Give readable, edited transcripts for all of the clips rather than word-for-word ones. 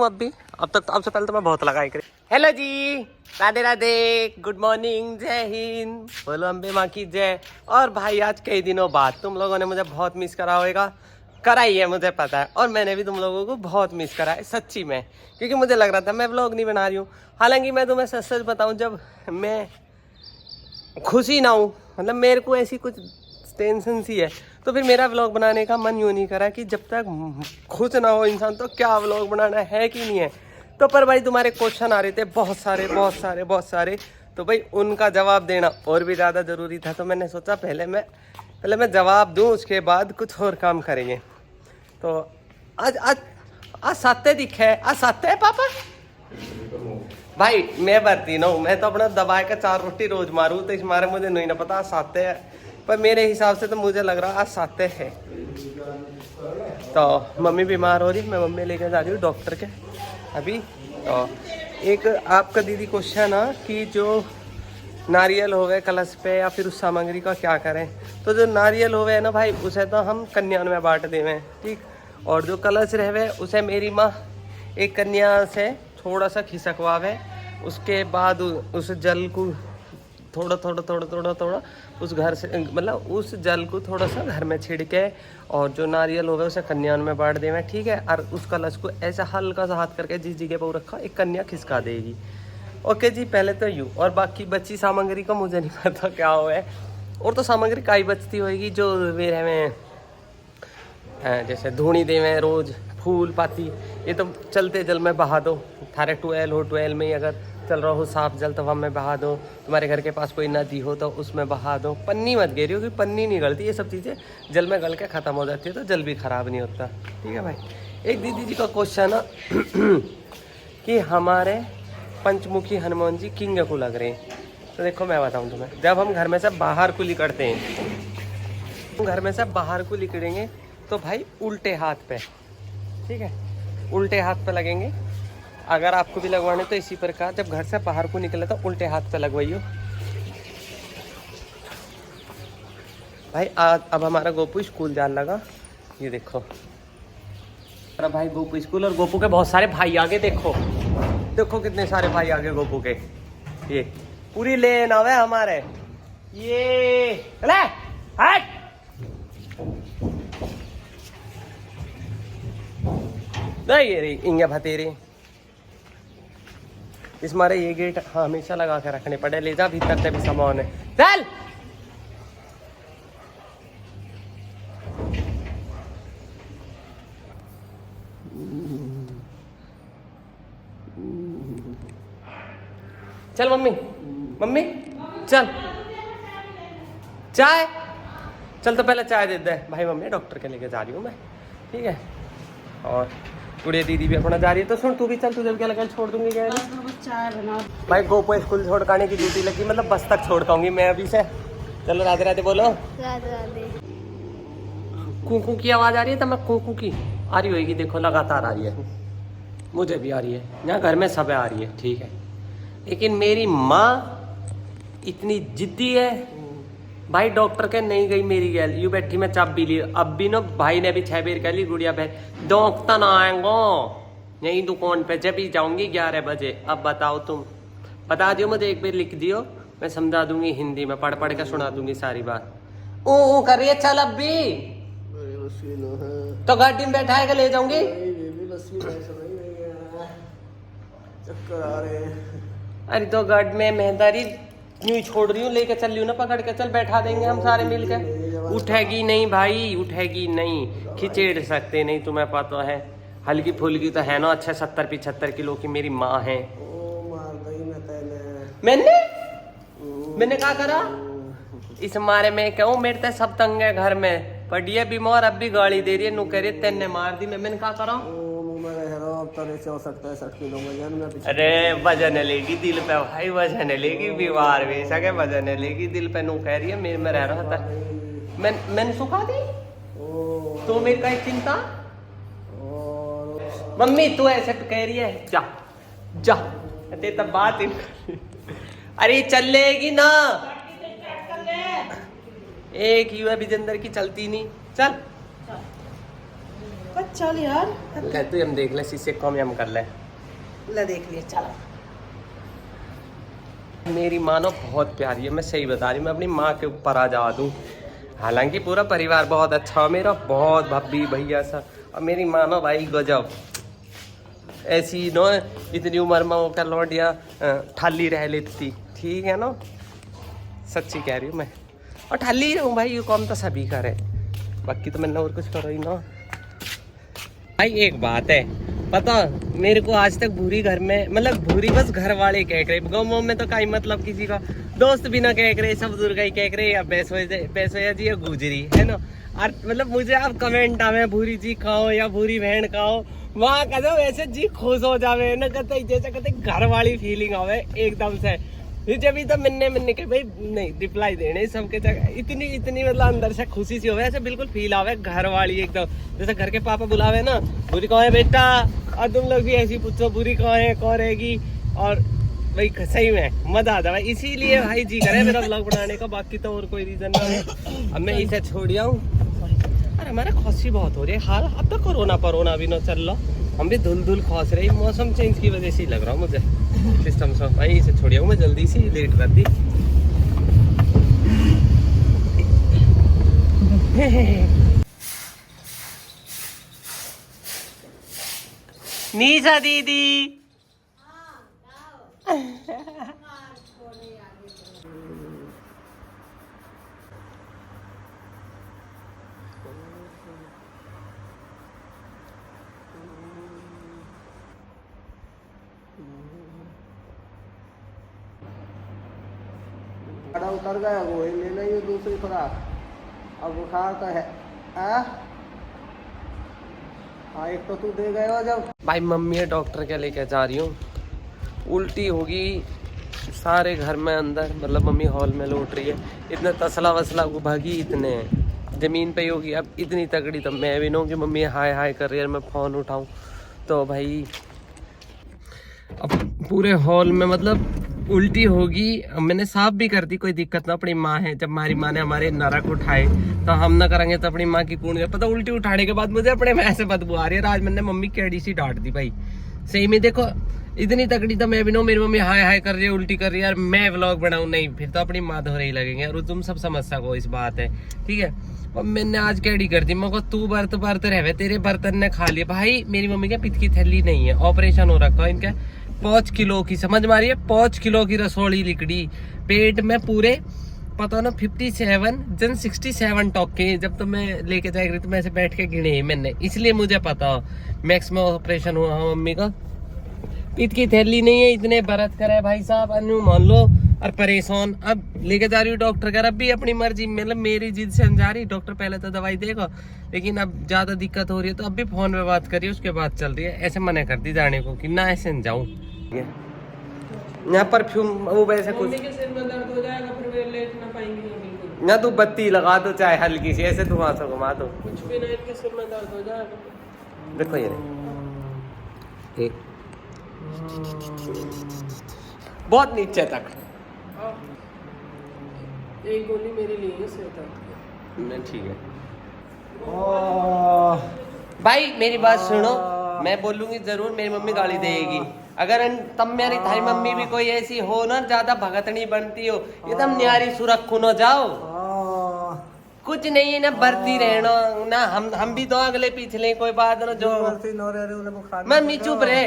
अभी अब से पहले तो मैं बहुत लगाई करी। हेलो जी, राधे राधे, गुड मॉर्निंग, जय हिंद, बोलो अम्बे माँ की जय। और भाई आज कई दिनों बाद तुम लोगों ने मुझे बहुत मिस करा होगा, करा ही है मुझे पता है, और मैंने भी तुम लोगों को बहुत मिस करा है सच्ची में, क्योंकि मुझे लग रहा था मैं व्लॉग नहीं बना रही हूँ। हालांकि मैं तुम्हें सच सच बताऊँ, जब मैं खुशी ना हूँ, मतलब मेरे को ऐसी कुछ टेंशन सी है, तो फिर मेरा व्लॉग बनाने का मन यूँ नहीं करा कि जब तक खुश ना हो इंसान तो क्या व्लॉग बनाना है कि नहीं है। तो पर भाई तुम्हारे क्वेश्चन आ रहे थे बहुत सारे, तो भाई उनका जवाब देना और भी ज़्यादा ज़रूरी था। तो मैंने सोचा पहले मैं जवाब दूं, उसके बाद कुछ और काम करेंगे। तो आज आज आज साते दिखे, आज साते है पापा। भाई मैं बरती ना हूँ, मैं तो अपना दबाए का 4 रोटी रोज मारूँ, तो इस मारे मुझे नहीं ना पता आज साते है, पर मेरे हिसाब से तो मुझे लग रहा आज साते है। तो मम्मी बीमार हो रही, मैं मम्मी लेकर जा रही हूँ डॉक्टर के अभी। तो एक आपका दीदी क्वेश्चन है कि जो नारियल हो गए कलश पे या फिर उस सामग्री का क्या करें। तो जो नारियल हो गए ना भाई, उसे तो हम कन्या में बांट देवें, ठीक। और जो कलश रहे उसे मेरी माँ एक कन्या से थोड़ा सा खिसकवावे, उसके बाद उस जल को थोड़ा उस घर से, मतलब उस जल को थोड़ा सा घर में छिड़के, और जो नारियल होगा उसे कन्या में बांट देवें, ठीक है। और उस कलश को ऐसा हल्का सा हाथ करके जिस जगह पर रखा एक कन्या खिसका देगी। ओके जी, पहले तो यूँ, और बाकी बची सामग्री का मुझे नहीं पता क्या हुआ है। और तो सामग्री का ही बचती होगी जो मेरे में, जैसे धूनी देवें रोज, फूल पाती, ये तो चलते जल में बहा दो। थारे ट्वेल हो, ट्वेल में ही अगर चल रहा हो साफ जल तो वहाँ में बहा दो। तुम्हारे घर के पास कोई नदी हो तो उसमें बहा दो। पन्नी मत घेरियो, क्योंकि पन्नी नहीं गलती, ये सब चीज़ें जल में गल के ख़त्म हो जाती है, तो जल भी ख़राब नहीं होता, ठीक है भाई। एक दीदी जी का क्वेश्चन है कि हमारे पंचमुखी हनुमान जी किंग को लग रहे हैं। तो देखो मैं बताऊँ तुम्हें, जब हम घर में से बाहर को निकलते हैं, घर में से बाहर को निकलेंगे तो भाई उल्टे हाथ पे, ठीक है, उल्टे हाथ पे लगेंगे। अगर आपको भी लगवाने तो इसी प्रकार जब घर से बाहर को निकले तो उल्टे हाथ पे लगवाइयो भाई। आज अब हमारा गोपू स्कूल जाने लगा, ये देखो अरे भाई गोपू स्कूल, और गोपू के बहुत सारे भाई आगे, देखो कितने सारे भाई आगे गोपू के, ये पूरी लेन आवे हमारे। ये हट नहीं रे इंगे भतेरे, इस मारे ये गेट हमेशा लगा के रखने पड़े। ले जा भीतर से भी सामान है, चल। चल मम्मी चल, चाय चल, तो पहले चाय दे दे भाई। मम्मी डॉक्टर के लेके जा रही हूँ मैं, ठीक है। और गुड़िया दीदी भी अपना जा रही है, तो सुन तू भी चल, तुझे क्या लगा छोड़ दूंगी क्या चाय बना भाई। गोपो स्कूल छोड़काने की ड्यूटी लगी, मतलब बस तक छोड़काऊंगी मैं अभी से। चलो राधे राधे बोलो, राधे राधे। कूकू की आवाज आ रही है, तो मैं कूकू की आ रही होगी, देखो लगातार आ रही है, मुझे भी आ रही है, यहाँ घर में सब आ रही है, ठीक है। लेकिन मेरी माँ इतनी जिद्दी है भाई, डॉक्टर के नहीं गई मेरी गैल, यू बैठी मैं चाप भी ली। अब भी ना भाई ने भी 6 बेर कह ली गुड़िया बहन डॉक्टर ना आएंगो, यही दुकान पे जब ही जाऊंगी 11 बजे। अब बताओ तुम, बता दियो मुझे, एक बार लिख दियो, मैं समझा दूंगी हिंदी में, पढ़ पढ़ के सुना दूंगी सारी बात। ओ कर रही है, चल अब भी तो गाड़ी में बैठा है ले जाऊंगी। चक्कर आ रहे हैं। अरे तो गाड़ी में मेहंदारी यूं ही छोड़ रही हूँ, लेके चल रही हूँ ना पकड़ के, चल बैठा देंगे हम सारे मिलकर। उठेगी नहीं भाई, उठेगी नहीं, खिचेड़ सकते नहीं, तुम्हें पता है। हल्की फुल्की तो है ना, अच्छे 70-75 किलो की मेरी माँ है। मैंने क्या करा इस मारे में, कहूँ मेरे तो सब तंग है घर में, पढ़िए बीमार, अब भी गाड़ी दे रही है, नु कह रही तेने मार दी। मैंने क्या करा, 64-65 किलो वजन। अरे वजन लेगी दिल पे भाई, वजन लेगी, बीमार भी सके वजन लेगी दिल पे, नु कह रही है मेरे में रह रहा था। मैंने सुखा दी तो मेरी का चिंता। मम्मी तू ऐसे कह रही है, जा जा तब बात ही। अरे चल लेगी ना, एक यू है विजेंदर की चलती नहीं, चल चल यार ले तू हम देख ले शीशे कम हम कर ले। ले देख लिया चल। मेरी माँ ना बहुत प्यारी है, मैं सही बता रही हूँ, मैं अपनी माँ के ऊपर आ जा दूँ। हालांकि पूरा परिवार बहुत अच्छा मेरा, बहुत भाभी भैया सा, और मेरी माँ ना भाई गजब ऐसी नो, इतनी उम्र में होकर लौटिया ठाली रह लेती थी, ठीक है ना, सच्ची कह रही हूँ मैं, और ठाली ही रहूँ भाई, ये कौन तो सभी करे, बाकी तो मैंने और कुछ करो ही ना भाई। एक बात है पता, मेरे को आज तक भूरी घर में, मतलब भूरी बस घर वाले कह रहे, गाँव में तो कहीं मतलब किसी का दोस्त भी ना कह रहे, सब दुर्गा ही कह रहे, या पैसोया जी या गुजरी है ना। और मतलब मुझे आप कमेंट आवे भूरी जी खाओ या भूरी बहन खाओ, वहाँ कदम ऐसे जी खुश हो जावे ना, कहते जैसे कहते घर वाली फीलिंग आवे एकदम से। जब भी तो मिलने के भाई नहीं रिप्लाई देने सबके जगह, इतनी मतलब अंदर से खुशी सी होवे, ऐसे बिल्कुल फील आवे घर वाली एकदम, जैसे घर के पापा बुलावे ना, बुरी कहाँ है बेटा, और तुम लोग भी ऐसी पूछो बुरी कहाँ है, कौन रहेगी, और भाई सही में मजा आता है। इसीलिए भाई जी करे मेरा ब्लॉग बनाने का, बाकी तो और कोई रीजन नहीं है। अब मैं इसे छोड़ आऊँ, अरे हमारे खांसी बहुत हो रही है हाल, अब तो कोरोना भी ना चल रहा, हम भी धुल खांस रहे, मौसम चेंज की वजह से ही लग रहा हूँ मुझे सिस्टम से। भाई इसे छोड़िया हूँ मैं, जल्दी से लेट कर दी। नीसा दीदी उतर गया वो ही लेना ही दूसरी खुराक, अब बुखार तो है। एक तो तू दे गए हो जब। भाई मम्मी है डॉक्टर के लेके जा रही हूँ, उल्टी होगी सारे घर में अंदर, मतलब मम्मी हॉल में लौट रही है, इतने तसला वसला को भागी, इतने जमीन पे ही होगी। अब इतनी तगड़ी तो मैं भी नहीं कि मम्मी हाय हाय कर रही है, मैं फ़ोन उठाऊँ तो भाई अब पूरे हॉल में मतलब उल्टी होगी। मैंने साफ भी कर दी, कोई दिक्कत ना, अपनी माँ है, जब हमारी माँ ने हमारे नरक उठाए तो हम ना करेंगे तो अपनी माँ की कौन गया पता। उल्टी उठाने के बाद मुझे अपने में ऐसे बदबू आ रही है, आज मैंने मम्मी कैडी सी डांट दी भाई, सही में देखो इतनी तकड़ी तो मैं भी नो, मेरी मम्मी हाय हाय कर रही है, उल्टी कर रही है, यार मैं व्लॉग बनाऊं नहीं, फिर तो अपनी माँ धो रही लगेंगे, और तुम सब समझ सको इस बात है, ठीक है। और मैंने आज कैडी कर दी, मैं तू बर्त रहे, तेरे बर्तन ने खा लिया भाई। मेरी मम्मी के पित्त की थैली नहीं है, ऑपरेशन हो रखा है इनका, 5 किलो की, समझ मारी है, 5 किलो की रसोड़ी लिकड़ी पेट में, पूरे पता ना 57 जन 67 टॉके, जब तो मैं लेके जाए रही तो मैं ऐसे बैठ के गिने मैंने, इसलिए मुझे पता मैक्स में ऑपरेशन हुआ मम्मी का, पित्त की थैली नहीं है, इतने बरत करे भाई साहब, अनु मान लो, और परेशान। अब लेके जा रही हूँ डॉक्टर घर, अब भी अपनी मर्जी, मतलब मेरी जिद से जा रही, डॉक्टर पहले तो दवाई देगा, लेकिन अब ज्यादा दिक्कत हो रही है तो अब भी फोन में बात करिए, उसके बाद चल रही है, ऐसे मना कर दी जाने को कि ना ऐसे जाऊँ। यहाँ परफ्यूम वो वैसे कुछ के सिर में दर्द हो जाएगा, फिर वे लेट ना पाएंगे बिल्कुल ना, तू बत्ती लगा दो चाहे हल्की सी, ऐसे धुआं से घुमा दो, कुछ भी नहीं, इनके सिर में दर्द हो जाएगा। देखो ये बहुत नीचे तक, एक गोली मेरे लिए सिर दर्द, ठीक है भाई। मेरी बात सुनो, मैं बोलूंगी जरूर, मेरी मम्मी गाली देगी अगर तब मेरी थारी मम्मी भी कोई ऐसी हो ना, ज्यादा भगतनी बनती हो, एकदम न्यारी सुरक्षु न जाओ, कुछ नहीं है ना, बरती रहना ना, हम भी तो अगले पिछले कोई बात ना, जो मम्मी चुप रहे,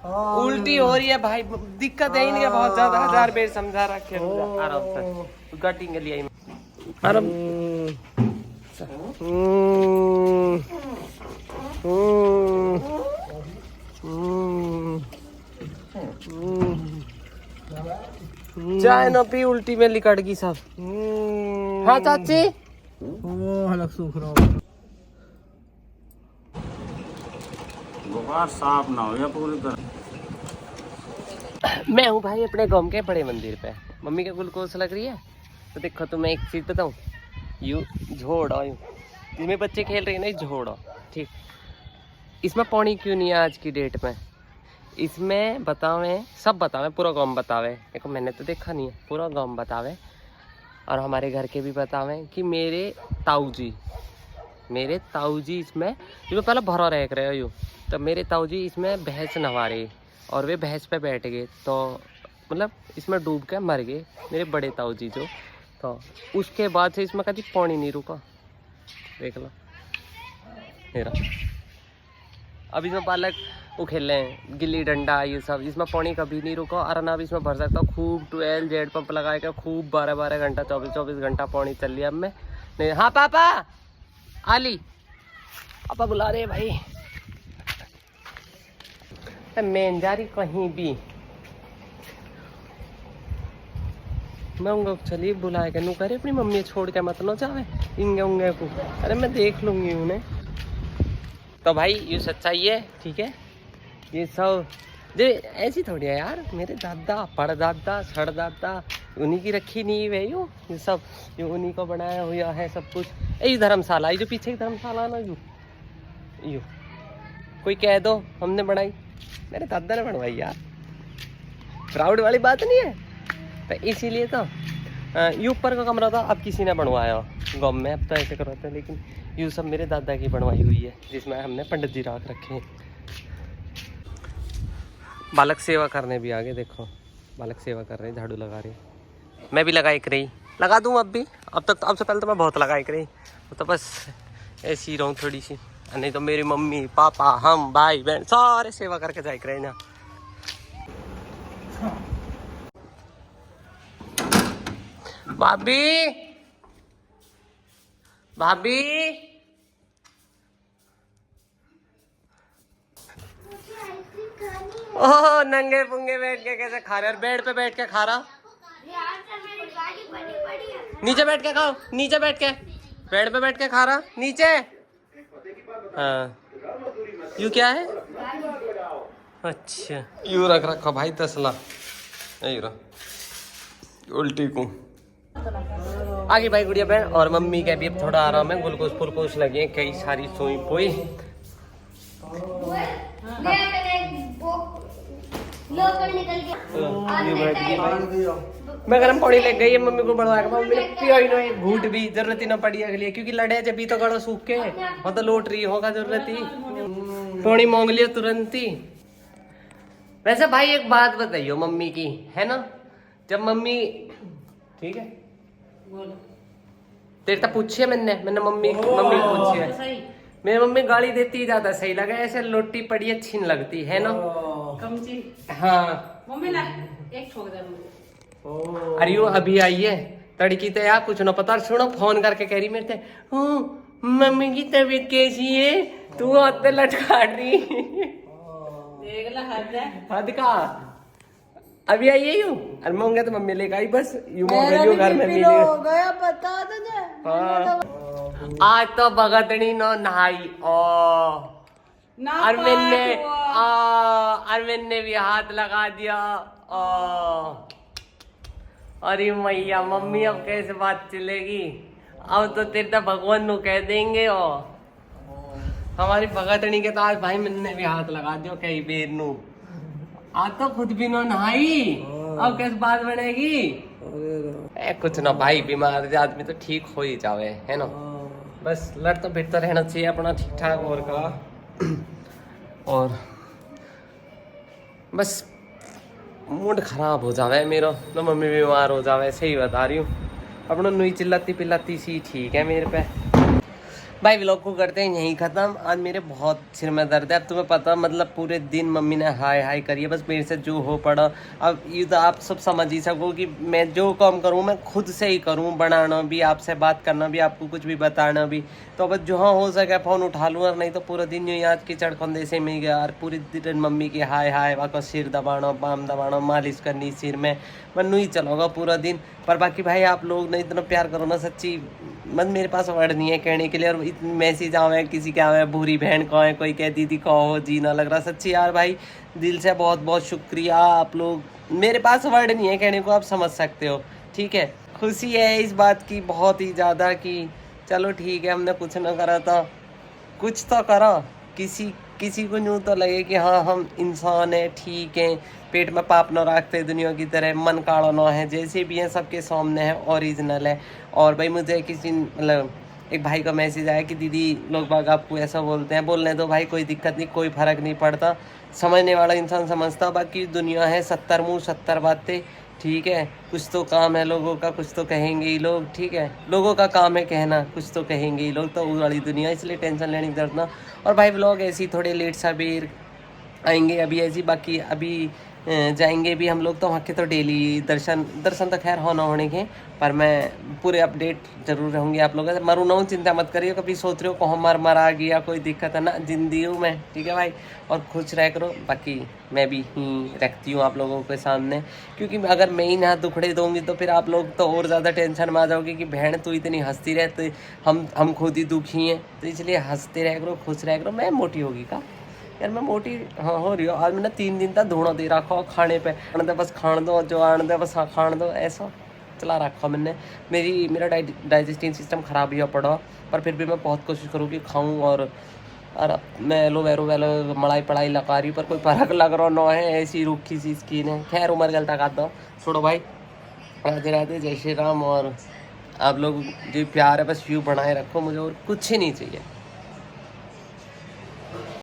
उल्टी हो रही है भाई, दिक्कत है इनके बहुत ज्यादा, 1000 बेर समझा रखे आराम से गटिंग के लिए आराम। चाय न पी, उल्टी में लिकट गई सब। हाँ चाची, बुखार साफ ना हो या पूरी तरह। मैं हूँ भाई अपने गांव के बड़े मंदिर पे, मम्मी के ग्लूकोज लग रही है तो देखो तुम्हें एक चीज बताऊँ, यू झोड़ो, यूँ जिसमें बच्चे खेल रहे हैं ना, झोड़ो ठीक, इसमें पानी क्यों नहीं है आज की डेट में, इसमें बतावे, सब बतावे, पूरा गांव बतावे, देखो मैंने तो देखा नहीं है, पूरा गांव बतावे, और हमारे घर के भी बतावे कि मेरे ताऊ जी मेरे ताऊ जी इसमें जो पहले भरा रह रहे हो यूँ, तो मेरे ताऊ जी इसमें भैंस नवा रहे और वे भैंस पे बैठ गए, तो मतलब इसमें डूब के मर गए मेरे बड़े ताऊ जी जो। तो उसके बाद से इसमें कभी पानी नहीं रुका, देख लो मेरा। अब इसमें बालक वो खेल रहे हैं गिल्ली डंडा ये सब, इसमें पानी कभी नहीं रुका। और ना भी इसमें भर सकता हूँ खूब, 12 जेड पंप लगा के खूब 12-12 घंटा 24-24 घंटा पानी चल लिया अब में नहीं। हाँ पापा आली, पापा बुला रहे भाई। मैं जा रही कहीं भी, मैं उंगे चलिए बुलाए के नू करे अपनी मम्मी छोड़ के मत नो जावे इंगे उंगे को। अरे मैं देख लूंगी उन्हें। तो भाई ये सच्चाई है, ठीक है। ये सब जो ऐसी थोड़ी है यार, मेरे दादा परदादा सरदादा उन्हीं की रखी नहीं है ये सब, ये उन्हीं को बनाया हुआ है सब कुछ। ये धर्मशाला, ये जो पीछे की धर्मशाला ना यू कोई कह दो हमने बनाई, मेरे दादा ने बनवाई यार, प्राउड वाली बात नहीं है। तो इसीलिए तो ये ऊपर का कमरा था अब किसी ने बनवाया गाँव में, अब तो ऐसे करवाते हैं, लेकिन ये सब मेरे दादा की बनवाई हुई है जिसमें हमने पंडित जी राख रखे हैं। बालक सेवा करने भी आगे देखो, बालक सेवा कर रहे हैं, झाड़ू लगा रहे हैं। मैं भी लगाई रही, लगा दूँ अब भी, अब तक अब से पहले तो मैं बहुत लगाई रही, तो बस ऐसी रहूँ थोड़ी सी, नहीं तो मेरी मम्मी पापा हम भाई बहन सारे सेवा करके जाए रहे ना। भाभी भाभी ओह नंगे पुंगे बैठ के कैसे खा रहे, और बेड पे बैठ के खा रहा। नीचे बैठ के खाओ, नीचे बैठ के, बेड पे बैठ के खा रहा नीचे। हाँ यू क्या है, अच्छा यू रख रखा भाई तसला, यही रहा उल्टी को आगे भाई गुड़िया बहन। और मम्मी के भी अब थोड़ा आराम है, ग्लूकोज फुलकोज लगे कई सारी सोई पोई। मैं गर्म पानी ले गई मम्मी को बढ़वा के, मम्मी ने पिया ही नहीं, घूट भी जरूरत ही ना पड़ी अगली, क्योंकि लड़े जब भी तो गड़ा सूख के मतलब लोट रही होगा जरूरत ही, पानी मांग लिया तुरंत ही। वैसे भाई एक बात बताइयो मम्मी की है ना, जब मम्मी ठीक है तेरे तक पूछिए मैंने मम्मी को पूछिए, मेरी मम्मी गाली देती ज्यादा सही लगा, ऐसे लोटी पड़ी अच्छी नहीं लगती है ना कमची। हाँ मम्मी ना एक ठोक दे मुझे। अरे वो अभी आई है तड़की तो यार कुछ ना पता, सुनो फोन करके कह रही मेरे से मम्मी की तबीयत कैसी है, तू हाथ पे लटका रही देख ला हद का। अभी आई है यूं, अरे मैं होंगे तो मम्मी लेकर आई बस यूं घर में मिली हो गया पता तुझे। हाँ। आज तो भगतनी नो नहाई अरविंद ने भी हाथ लगा दिया। अरे मैया मम्मी अब कैसे बात चलेगी, अब तो तेरे तो भगवान नु कह देंगे। हमारी भगतनी के तो आज भाई मैंने भी हाथ लगा दिया कई बेर नू, आज तो खुद भी नो नहाई, अब कैसे बात बनेगी। कुछ ना भाई, बीमार आदमी तो ठीक हो ही जावे है ना, बस लड़ तो फिरता रहना चाहिए अपना ठीक ठाक और का। और बस मूड खराब हो जावे मेरा, तो मम्मी बीमार हो जावे, सही बता रही हूँ। अपना नुई चिल्लाती पिल्लाती सी ठीक है मेरे पे। भाई व्लॉग को करते हैं यहीं ख़त्म। आज मेरे बहुत सिर में दर्द है, अब तुम्हें पता मतलब पूरे दिन मम्मी ने हाय हाय करी है, बस मेरे से जो हो पड़ा। अब ये तो आप सब समझ ही सको कि मैं जो काम करूँ मैं खुद से ही करूँ, बनाना भी, आपसे बात करना भी, आपको कुछ भी बताना भी। तो बस जहाँ हो सके फ़ोन उठा लूँ, और नहीं तो पूरा दिन यूँ याद की चढ़खंदे से में गया। और पूरे दिन मम्मी की हाय हाय वाको सिर दबाना, पाम दबाना, मालिश करनी सिर में, मैं ही चलाऊँगा पूरा दिन। पर बाकी भाई आप लोग ने इतना प्यार करो ना, सच्ची मत, मेरे पास वर्ड नहीं है कहने के लिए। और इतनी मैसेज आवे, किसी के आवे भूरी बहन को है, कोई कह दीदी कहो जी ना लग रहा, सच्ची यार भाई दिल से बहुत बहुत शुक्रिया आप लोग। मेरे पास वर्ड नहीं है कहने को, आप समझ सकते हो ठीक है। खुशी है इस बात की बहुत ही ज़्यादा कि चलो ठीक है हमने कुछ ना करा था, कुछ तो करा, किसी को यूँ तो लगे कि हाँ हम इंसान हैं, ठीक हैं, पेट में पाप न रखते दुनिया की तरह, मन काड़ा न है, जैसे भी हैं सबके सामने है, ओरिजिनल है। और भाई मुझे किसी मतलब एक भाई का मैसेज आया कि दीदी लोग बाग आपको ऐसा बोलते हैं, बोलने दो भाई, कोई दिक्कत नहीं, कोई फ़र्क नहीं पड़ता, समझने वाला इंसान समझता। बाकी दुनिया है 70 मुँह 70 बातें, ठीक है। कुछ तो काम है लोगों का, कुछ तो कहेंगे ही लोग, ठीक है। लोगों का काम है कहना, कुछ तो कहेंगे ही लोग, तो वो वाली दुनिया, इसलिए टेंशन लेने की जरूरत ना। और भाई व्लॉग ऐसे ही थोड़े लेट सबेर आएंगे अभी ऐसी, बाकी अभी जाएंगे भी हम लोग तो वहाँ के, तो डेली दर्शन तो खैर होने के, पर मैं पूरे अपडेट जरूर रहूँगी आप लोगों से। मरू ना हूँ, चिंता मत करिए, कभी सोच रहे हो को मरा गया, कोई दिक्कत है ना, जिंदी हूँ मैं, ठीक है भाई। और खुश रह करो, बाकी मैं भी ही रखती हूँ आप लोगों के सामने, क्योंकि अगर मैं ही ना दुखड़े दूँगी तो फिर आप लोग तो और ज़्यादा टेंशन में आ जाओगे कि बहन तू इतनी हंसती रहती, हम खुद ही दुखी हैं। तो इसलिए हंसते रह करो, खुश रह करो। मैं मोटी होगी का यार, मैं मोटी हाँ हो रही हूँ। आज मैंने 3 दिन तक धुआं दे रखा खाने पे, आने बस खान दो, जो आने दे बस खान दो, ऐसा चला रखा मैंने। मेरा डाइजेस्टिव सिस्टम ख़राब ही पड़ा, पर फिर भी मैं बहुत कोशिश करूँ कि खाऊँ। और मैं एलो वेलो मलाई पढ़ाई लगा रही हूँ, पर कोई फर्क लग रहा ना है, ऐसी रूखी सी स्किन है। खैर उम्र गलता का दो, छोड़ो भाई। राधे राधे, जय श्री राम। और आप लोग जो प्यार है बस यूँ बनाए रखो, मुझे और कुछ ही नहीं चाहिए।